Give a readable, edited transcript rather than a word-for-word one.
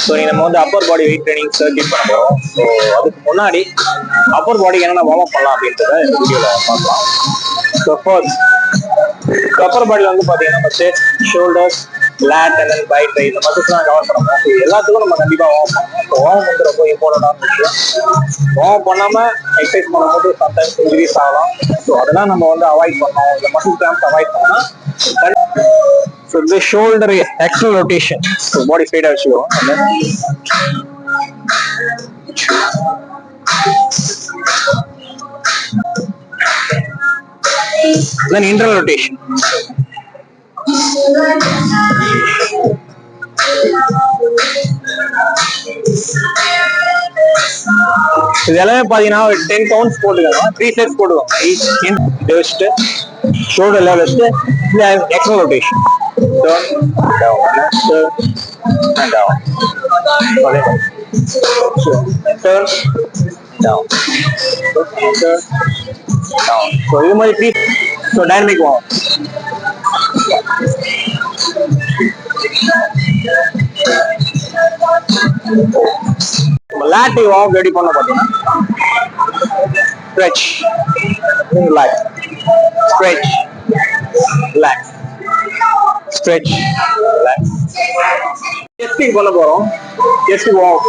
So நம்ம வந்து upper body weight training circuit பண்ண போகிறோம். ஸோ அதுக்கு முன்னாடி அப்பர் பாடிக்கு என்னென்ன வார்ம் அப் பண்ணலாம் அப்படின்றத இந்த வீடியோவில் பார்க்கலாம். ஸோ ஃபர்ஸ்ட் அப்பர் பாடியில் வந்து பார்த்தீங்கன்னா நம்ம chest, shoulders, lat and then bi tri இந்த மசில்ஸ்லாம் கவர் பண்ணணும். ஸோ எல்லாத்துக்கும் நம்ம கண்டிப்பாக வார்ம் பண்ணணும். ஸோ வார்ம் வந்து ரொம்ப இம்பார்ட்டண்டான விஷயம். வார்ம் பண்ணாமல் எக்ஸசைஸ் பண்ணும்போது சம்டைம்ஸ் இன்க்ரீஸ் ஆகலாம். ஸோ அதெல்லாம் நம்ம வந்து அவாய்ட் பண்ணணும். இந்த மசில் கிராம்ஸ் அவாய்ட் பண்ணால் so the shoulder external rotation, so body straight out slow, and then internal rotation. இதெல்லாம் பாத்தீங்கன்னா 10 counts போட்டுக்கலாம். 3 sets போட்டுக்கலாம். each in just shoulder level external rotation. Turn down, turn and down. Turn down, turn down. So இது மாதிரி 3 so dynamic warm. lat warm ready பண்ண பாத்தீங்கன்னா stretch, relax, stretch, relax, stretch, relax. Chesting பண்ண போறோம். chest warm.